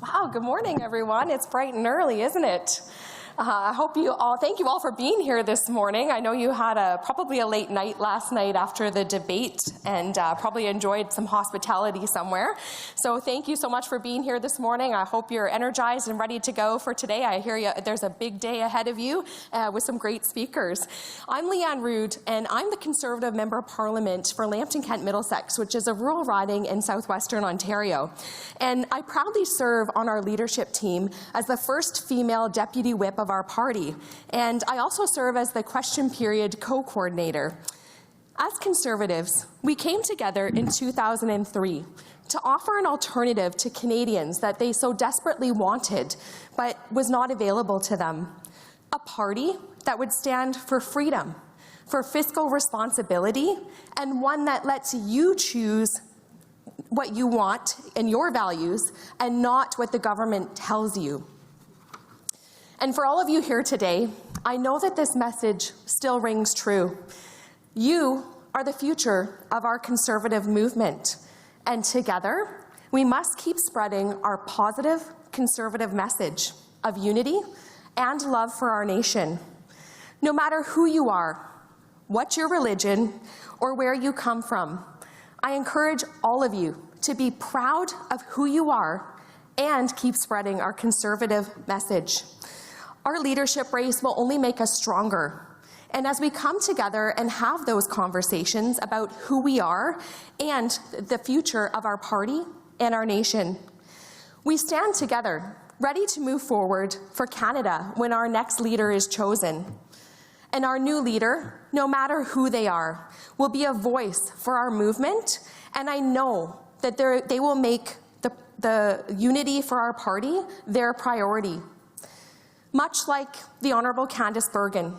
Wow, good morning, everyone. It's bright and early, isn't it? Thank you all for being here this morning. I know you had probably a late night last night after the debate and probably enjoyed some hospitality somewhere. So thank you so much for being here this morning. I hope you're energized and ready to go for today. I hear there's a big day ahead of you with some great speakers. I'm Leanne Rood, and I'm the Conservative Member of Parliament for Lambton Kent Middlesex, which is a rural riding in southwestern Ontario. And I proudly serve on our leadership team as the first female deputy whip of our party, and I also serve as the question period co-coordinator. As Conservatives, we came together in 2003 to offer an alternative to Canadians that they so desperately wanted but was not available to them. A party that would stand for freedom, for fiscal responsibility, and one that lets you choose what you want and your values and not what the government tells you. And for all of you here today, I know that this message still rings true. You are the future of our Conservative movement, and together we must keep spreading our positive Conservative message of unity and love for our nation. No matter who you are, what your religion, or where you come from, I encourage all of you to be proud of who you are and keep spreading our Conservative message. Our leadership race will only make us stronger. And as we come together and have those conversations about who we are and the future of our party and our nation, we stand together, ready to move forward for Canada when our next leader is chosen. And our new leader, no matter who they are, will be a voice for our movement, and I know that they will make the unity for our party their priority. Much like the Honourable Candice Bergen,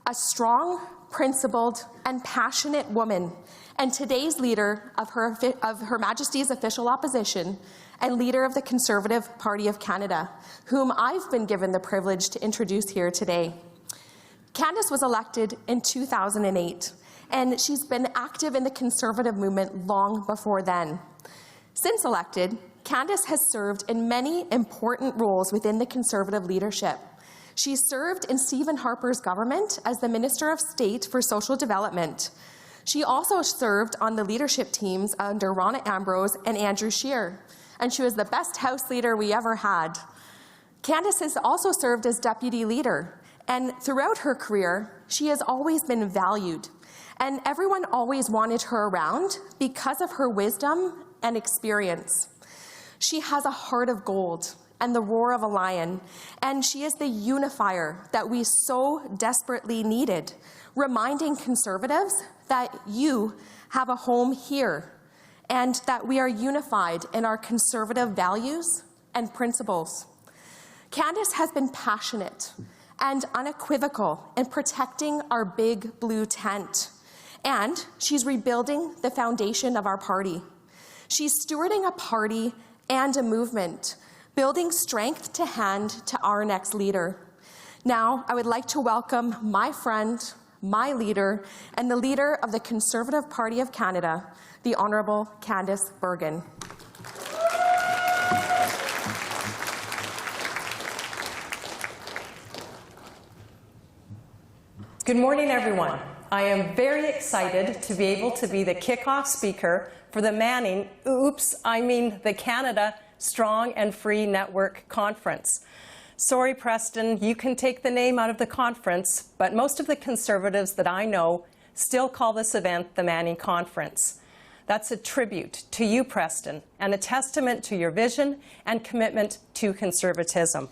a strong, principled, and passionate woman, and today's leader of Her Majesty's official opposition and leader of the Conservative Party of Canada, whom I've been given the privilege to introduce here today. Candice was elected in 2008, and she's been active in the Conservative movement long before then. Since elected, Candice has served in many important roles within the Conservative leadership. She served in Stephen Harper's government as the Minister of State for Social Development. She also served on the leadership teams under Rona Ambrose and Andrew Scheer, and she was the best House leader we ever had. Candice has also served as deputy leader, and throughout her career, she has always been valued, and everyone always wanted her around because of her wisdom and experience. She has a heart of gold and the roar of a lion, and she is the unifier that we so desperately needed, reminding Conservatives that you have a home here and that we are unified in our Conservative values and principles. Candice has been passionate and unequivocal in protecting our big blue tent, and she's rebuilding the foundation of our party. She's stewarding a party and a movement, building strength to hand to our next leader. Now, I would like to welcome my friend, my leader, and the leader of the Conservative Party of Canada, the Honourable Candice Bergen. Good morning, everyone. I am very excited to be able to be the kickoff speaker for the the Canada Strong and Free Network Conference. Sorry, Preston, you can take the name out of the conference, but most of the Conservatives that I know still call this event the Manning Conference. That's a tribute to you, Preston, and a testament to your vision and commitment to conservatism.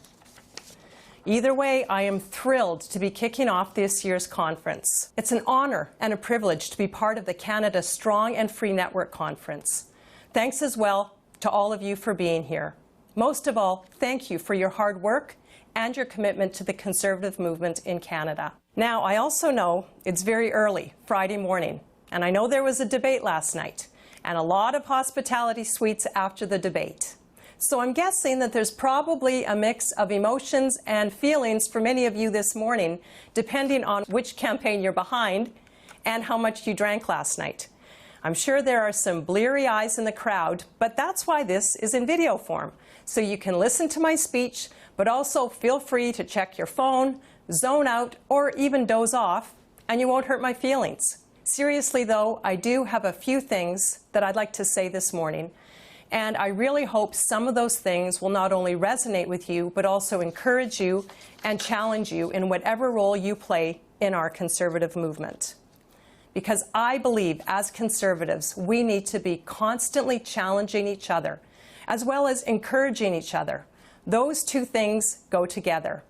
Either way, I am thrilled to be kicking off this year's conference. It's an honor and a privilege to be part of the Canada Strong and Free Network Conference. Thanks as well to all of you for being here. Most of all, thank you for your hard work and your commitment to the Conservative movement in Canada. Now, I also know it's very early Friday morning, and I know there was a debate last night and a lot of hospitality suites after the debate. So I'm guessing that there's probably a mix of emotions and feelings for many of you this morning, depending on which campaign you're behind and how much you drank last night. I'm sure there are some bleary eyes in the crowd, but that's why this is in video form. So you can listen to my speech, but also feel free to check your phone, zone out, or even doze off, and you won't hurt my feelings. Seriously though, I do have a few things that I'd like to say this morning, and I really hope some of those things will not only resonate with you, but also encourage you and challenge you in whatever role you play in our Conservative movement. Because I believe, as Conservatives, we need to be constantly challenging each other, as well as encouraging each other. Those two things go together.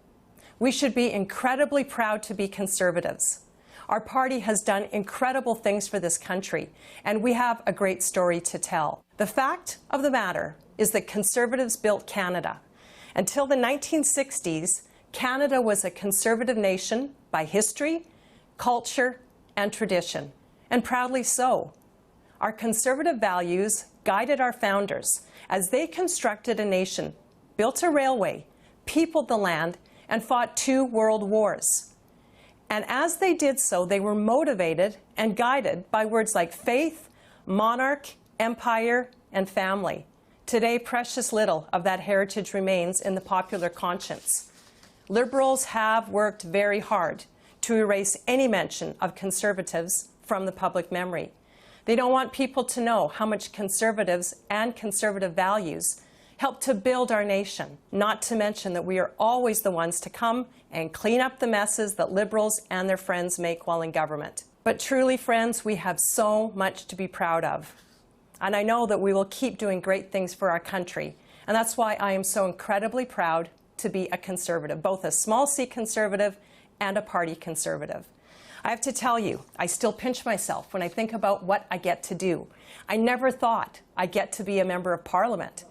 We should be incredibly proud to be Conservatives. Our party has done incredible things for this country, and we have a great story to tell. The fact of the matter is that Conservatives built Canada. Until the 1960s, Canada was a Conservative nation by history, culture, and tradition, and proudly so. Our Conservative values guided our founders as they constructed a nation, built a railway, peopled the land, and fought 2 world wars. And as they did so, they were motivated and guided by words like faith, monarch, empire, and family. Today, precious little of that heritage remains in the popular conscience. Liberals have worked very hard to erase any mention of Conservatives from the public memory. They don't want people to know how much Conservatives and Conservative values help to build our nation, not to mention that we are always the ones to come and clean up the messes that Liberals and their friends make while in government. But truly, friends, we have so much to be proud of. And I know that we will keep doing great things for our country. And that's why I am so incredibly proud to be a Conservative, both a small C Conservative and a party Conservative. I have to tell you, I still pinch myself when I think about what I get to do. I never thought I'd get to be a member of Parliament.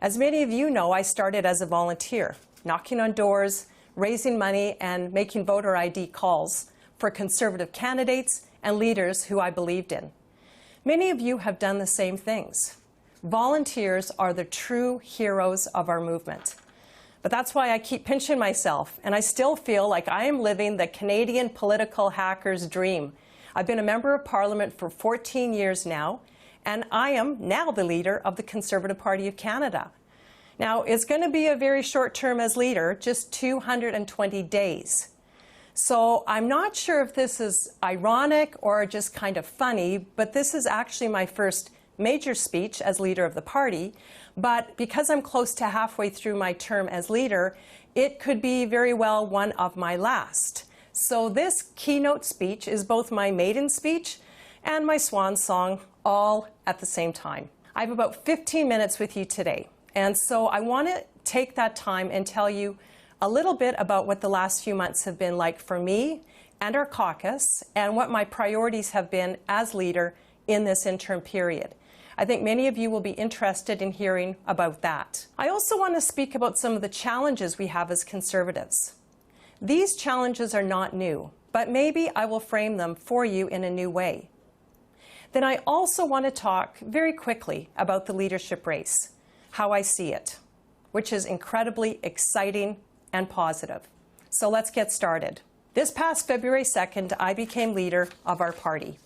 As many of you know, I started as a volunteer, knocking on doors, raising money, and making voter ID calls for Conservative candidates and leaders who I believed in. Many of you have done the same things. Volunteers are the true heroes of our movement. But that's why I keep pinching myself, and I still feel like I am living the Canadian political hacker's dream. I've been a member of Parliament for 14 years now, and I am now the leader of the Conservative Party of Canada. Now, it's going to be a very short term as leader, just 220 days. So I'm not sure if this is ironic or just kind of funny, but this is actually my first major speech as leader of the party. But because I'm close to halfway through my term as leader, it could be very well one of my last. So this keynote speech is both my maiden speech and my swan song, all at the same time. I have about 15 minutes with you today. And so I want to take that time and tell you a little bit about what the last few months have been like for me and our caucus, and what my priorities have been as leader in this interim period. I think many of you will be interested in hearing about that. I also want to speak about some of the challenges we have as Conservatives. These challenges are not new, but maybe I will frame them for you in a new way. Then I also want to talk very quickly about the leadership race, how I see it, which is incredibly exciting and positive. So let's get started. This past February 2nd, I became leader of our party.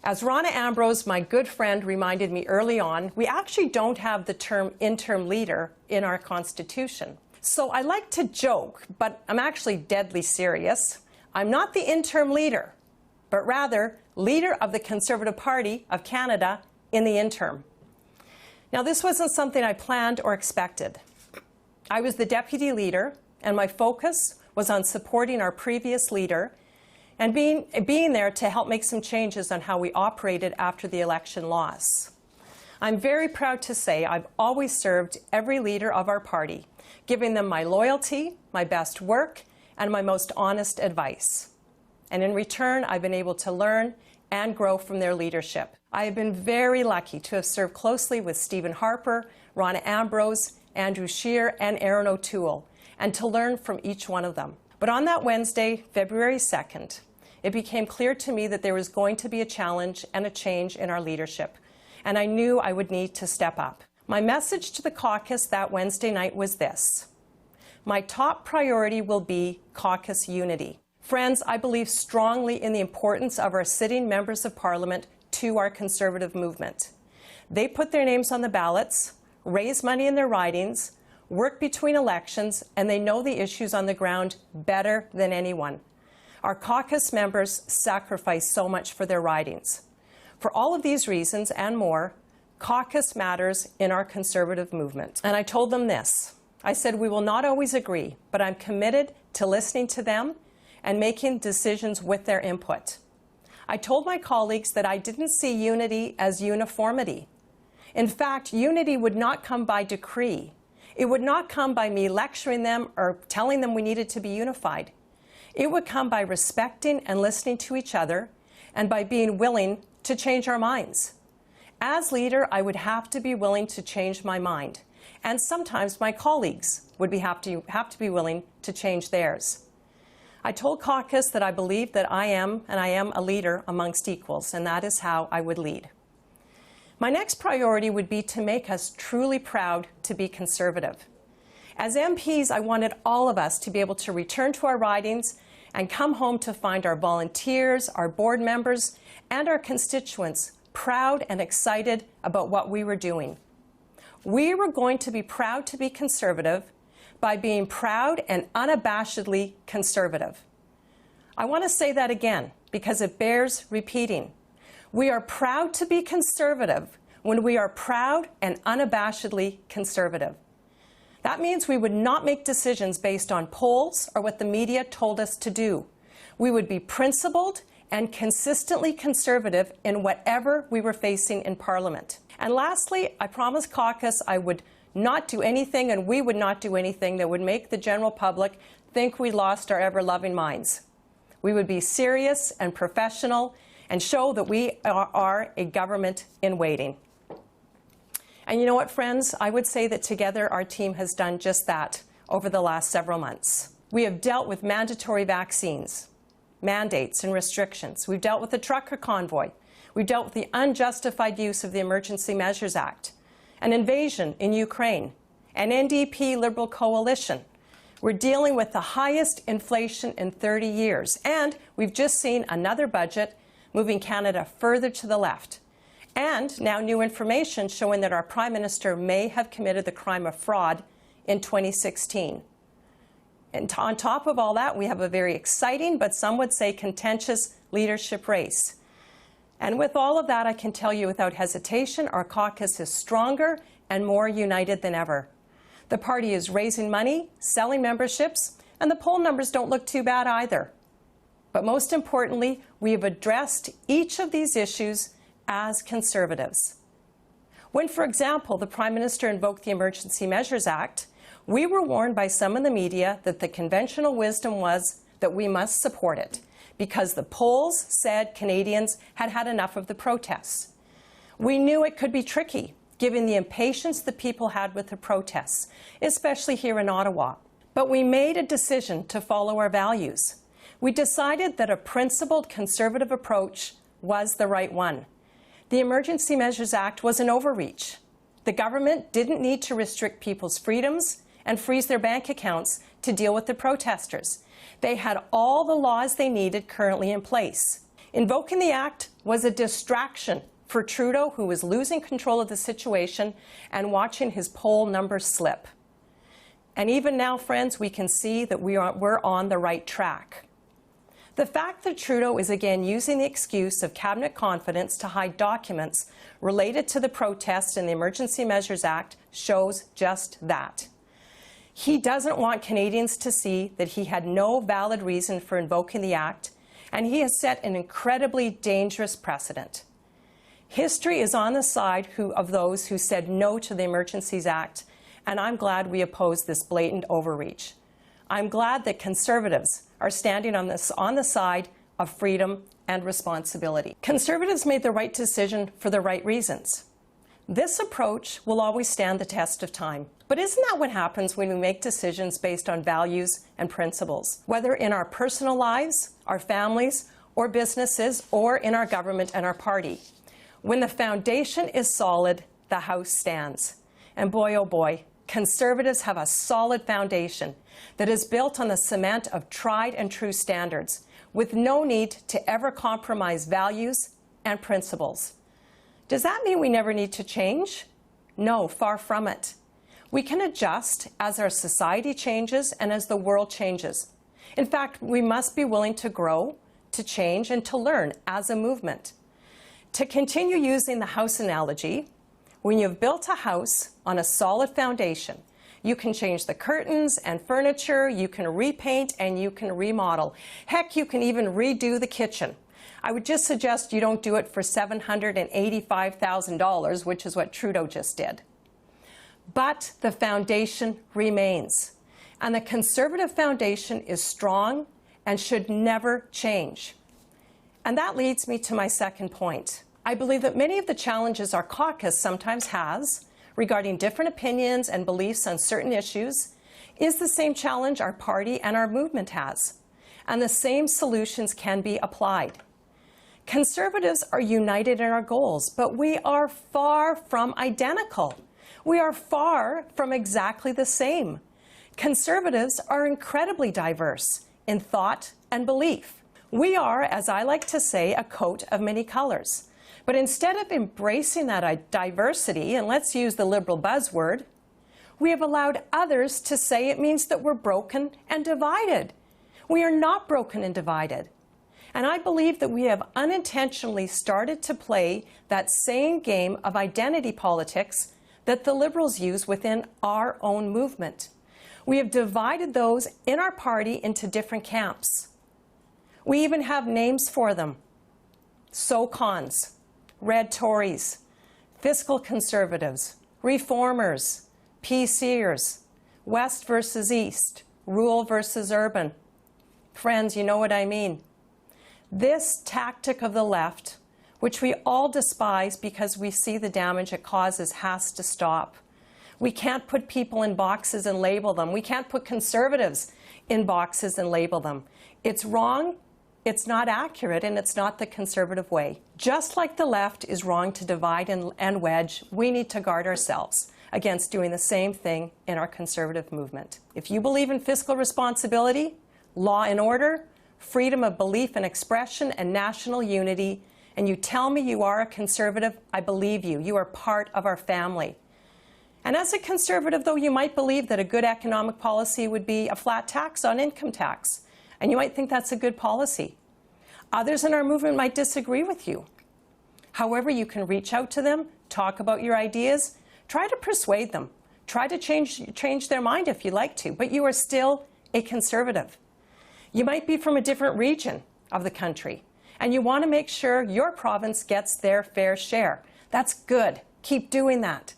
As Ronna Ambrose, my good friend, reminded me early on, we actually don't have the term interim leader in our Constitution. So I like to joke, but I'm actually deadly serious. I'm not the interim leader, but rather leader of the Conservative Party of Canada in the interim. Now, this wasn't something I planned or expected. I was the deputy leader, and my focus was on supporting our previous leader and being there to help make some changes on how we operated after the election loss. I'm very proud to say I've always served every leader of our party, giving them my loyalty, my best work, and my most honest advice. And in return, I've been able to learn and grow from their leadership. I have been very lucky to have served closely with Stephen Harper, Ronna Ambrose, Andrew Scheer, and Aaron O'Toole, and to learn from each one of them. But on that Wednesday, February 2nd, it became clear to me that there was going to be a challenge and a change in our leadership, and I knew I would need to step up. My message to the caucus that Wednesday night was this: my top priority will be caucus unity. Friends, I believe strongly in the importance of our sitting members of Parliament to our Conservative movement. They put their names on the ballots, raise money in their ridings, work between elections, and they know the issues on the ground better than anyone. Our caucus members sacrifice so much for their ridings. For all of these reasons and more, caucus matters in our Conservative movement. And I told them this. I said, we will not always agree, but I'm committed to listening to them and making decisions with their input. I told my colleagues that I didn't see unity as uniformity. In fact, unity would not come by decree. It would not come by me lecturing them or telling them we needed to be unified. It would come by respecting and listening to each other and by being willing to change our minds. As leader, I would have to be willing to change my mind. And sometimes my colleagues would have to be willing to change theirs. I told caucus that I believe that I am a leader amongst equals, and that is how I would lead. My next priority would be to make us truly proud to be Conservative. As MPs, I wanted all of us to be able to return to our ridings and come home to find our volunteers, our board members, and our constituents proud and excited about what we were doing. We were going to be proud to be Conservative by being proud and unabashedly Conservative. I want to say that again because it bears repeating. We are proud to be Conservative when we are proud and unabashedly Conservative. That means we would not make decisions based on polls or what the media told us to do. We would be principled and consistently Conservative in whatever we were facing in Parliament. And lastly, I promised caucus I would not do anything, and we would not do anything that would make the general public think we lost our ever-loving minds. We would be serious and professional and show that we are a government in waiting. And you know what, friends? I would say that together our team has done just that over the last several months. We have dealt with mandatory vaccines, mandates and restrictions. We've dealt with the trucker convoy. We've dealt with the unjustified use of the Emergency Measures Act, an invasion in Ukraine, an NDP Liberal coalition. We're dealing with the highest inflation in 30 years, and we've just seen another budget moving Canada further to the left. And now new information showing that our Prime Minister may have committed the crime of fraud in 2016. And on top of all that, we have a very exciting, but some would say contentious, leadership race. And with all of that, I can tell you without hesitation, our caucus is stronger and more united than ever. The party is raising money, selling memberships, and the poll numbers don't look too bad either. But most importantly, we have addressed each of these issues as Conservatives. When, for example, the Prime Minister invoked the Emergency Measures Act, we were warned by some in the media that the conventional wisdom was that we must support it because the polls said Canadians had had enough of the protests. We knew it could be tricky, given the impatience the people had with the protests, especially here in Ottawa. But we made a decision to follow our values. We decided that a principled Conservative approach was the right one. The Emergency Measures Act was an overreach. The government didn't need to restrict people's freedoms and freeze their bank accounts to deal with the protesters. They had all the laws they needed currently in place. Invoking the act was a distraction for Trudeau, who was losing control of the situation and watching his poll numbers slip. And even now, friends, we can see that we're on the right track. The fact that Trudeau is again using the excuse of cabinet confidence to hide documents related to the protests and the Emergency Measures Act shows just that. He doesn't want Canadians to see that he had no valid reason for invoking the act, and he has set an incredibly dangerous precedent. History is on the side of those who said no to the Emergencies Act, and I'm glad we oppose this blatant overreach. I'm glad that Conservatives are standing on the side of freedom and responsibility. Conservatives made the right decision for the right reasons. This approach will always stand the test of time. But isn't that what happens when we make decisions based on values and principles, whether in our personal lives, our families, or businesses, or in our government and our party? When the foundation is solid, the house stands. And boy, oh boy, Conservatives have a solid foundation that is built on the cement of tried and true standards, with no need to ever compromise values and principles. Does that mean we never need to change? No, far from it. We can adjust as our society changes and as the world changes. In fact, we must be willing to grow, to change, and to learn as a movement. To continue using the house analogy, when you've built a house on a solid foundation, you can change the curtains and furniture, you can repaint, and you can remodel. Heck, you can even redo the kitchen. I would just suggest you don't do it for $785,000, which is what Trudeau just did. But the foundation remains. And the Conservative foundation is strong and should never change. And that leads me to my second point. I believe that many of the challenges our caucus sometimes has regarding different opinions and beliefs on certain issues is the same challenge our party and our movement has. And the same solutions can be applied. Conservatives are united in our goals, but we are far from identical. We are far from exactly the same. Conservatives are incredibly diverse in thought and belief. We are, as I like to say, a coat of many colors. But instead of embracing that diversity, and let's use the liberal buzzword, we have allowed others to say it means that we're broken and divided. We are not broken and divided. And I believe that we have unintentionally started to play that same game of identity politics that the Liberals use within our own movement. We have divided those in our party into different camps. We even have names for them. SoCons, Red Tories, Fiscal Conservatives, Reformers, PCers, West versus East, rural versus urban. Friends, you know what I mean. This tactic of the left, which we all despise because we see the damage it causes, has to stop. We can't put people in boxes and label them. We can't put Conservatives in boxes and label them. It's wrong, it's not accurate, and it's not the Conservative way. Just like the left is wrong to divide and wedge, we need to guard ourselves against doing the same thing in our Conservative movement. If you believe in fiscal responsibility, law and order, freedom of belief and expression, and national unity, and you tell me you are a Conservative, I believe you. You are part of our family. And as a Conservative, though, you might believe that a good economic policy would be a flat tax on income tax, and you might think that's a good policy. Others in our movement might disagree with you. However, you can reach out to them, talk about your ideas, try to persuade them, try to change their mind if you like to, but you are still a Conservative. You might be from a different region of the country, and you want to make sure your province gets their fair share. That's good. Keep doing that.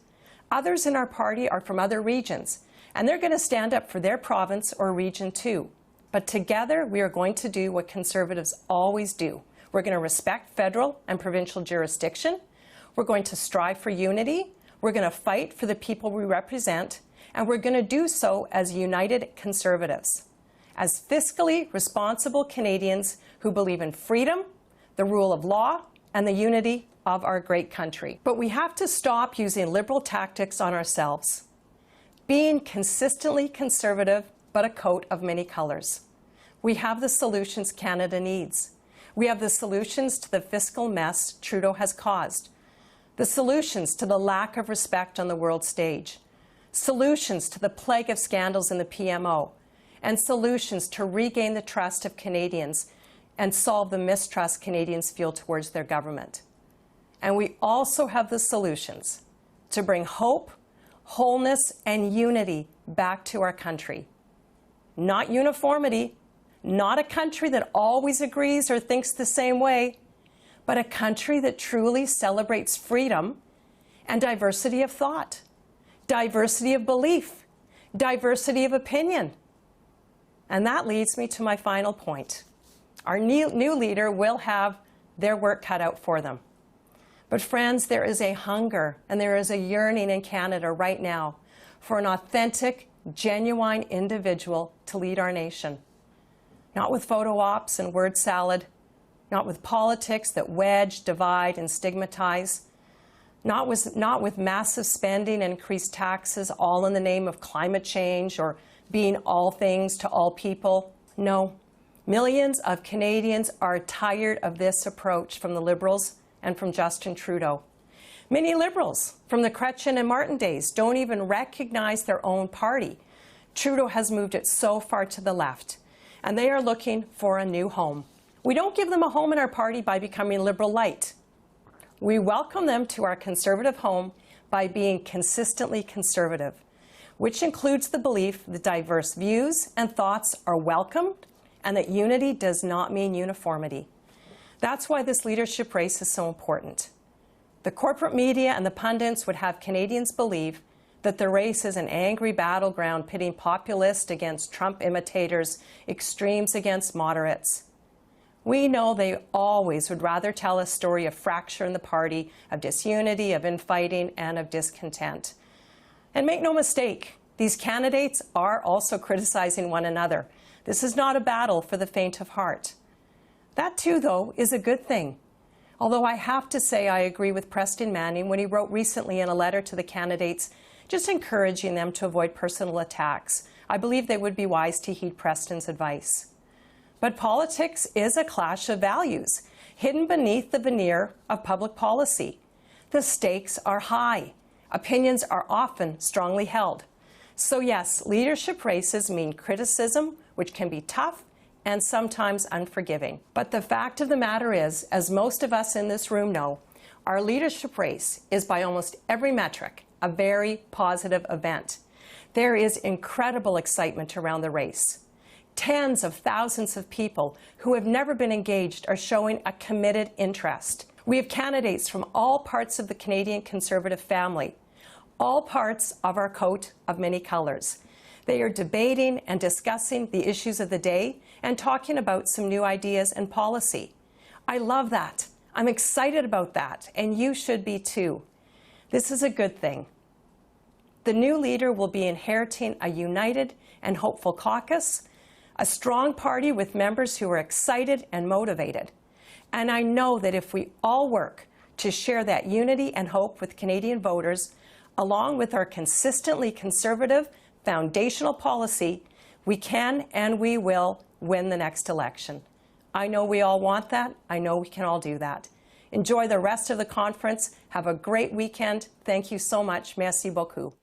Others in our party are from other regions, and they're going to stand up for their province or region too. But together, we are going to do what Conservatives always do. We're going to respect federal and provincial jurisdiction. We're going to strive for unity. We're going to fight for the people we represent, and we're going to do so as united Conservatives, as fiscally responsible Canadians who believe in freedom, the rule of law, and the unity of our great country. But we have to stop using liberal tactics on ourselves. Being consistently Conservative, but a coat of many colors. We have the solutions Canada needs. We have the solutions to the fiscal mess Trudeau has caused. The solutions to the lack of respect on the world stage. Solutions to the plague of scandals in the PMO. And solutions to regain the trust of Canadians and solve the mistrust Canadians feel towards their government. And we also have the solutions to bring hope, wholeness, and unity back to our country. Not uniformity, not a country that always agrees or thinks the same way, but a country that truly celebrates freedom and diversity of thought, diversity of belief, diversity of opinion. And that leads me to my final point. Our new leader will have their work cut out for them. But friends, there is a hunger and there is a yearning in Canada right now for an authentic, genuine individual to lead our nation. Not with photo ops and word salad, not with politics that wedge, divide, and stigmatize, not with massive spending and increased taxes, all in the name of climate change or being all things to all people. No. Millions of Canadians are tired of this approach from the Liberals and from Justin Trudeau. Many Liberals from the Chrétien and Martin days don't even recognize their own party. Trudeau has moved it so far to the left, and they are looking for a new home. We don't give them a home in our party by becoming Liberal light. We welcome them to our Conservative home by being consistently Conservative, which includes the belief that diverse views and thoughts are welcomed and that unity does not mean uniformity. That's why this leadership race is so important. The corporate media and the pundits would have Canadians believe that the race is an angry battleground pitting populists against Trump imitators, extremes against moderates. We know they always would rather tell a story of fracture in the party, of disunity, of infighting, and of discontent. And make no mistake, these candidates are also criticizing one another. This is not a battle for the faint of heart. That too, though, is a good thing. Although I have to say I agree with Preston Manning when he wrote recently in a letter to the candidates just encouraging them to avoid personal attacks. I believe they would be wise to heed Preston's advice. But politics is a clash of values, hidden beneath the veneer of public policy. The stakes are high. Opinions are often strongly held. So yes, leadership races mean criticism, which can be tough and sometimes unforgiving. But the fact of the matter is, as most of us in this room know, our leadership race is by almost every metric a very positive event. There is incredible excitement around the race. Tens of thousands of people who have never been engaged are showing a committed interest. We have candidates from all parts of the Canadian Conservative family, all parts of our coat of many colors. They are debating and discussing the issues of the day and talking about some new ideas and policy. I love that. I'm excited about that, and you should be too. This is a good thing. The new leader will be inheriting a united and hopeful caucus, a strong party with members who are excited and motivated. And I know that if we all work to share that unity and hope with Canadian voters, along with our consistently Conservative foundational policy, we can and we will win the next election. I know we all want that. I know we can all do that. Enjoy the rest of the conference. Have a great weekend. Thank you so much. Merci beaucoup.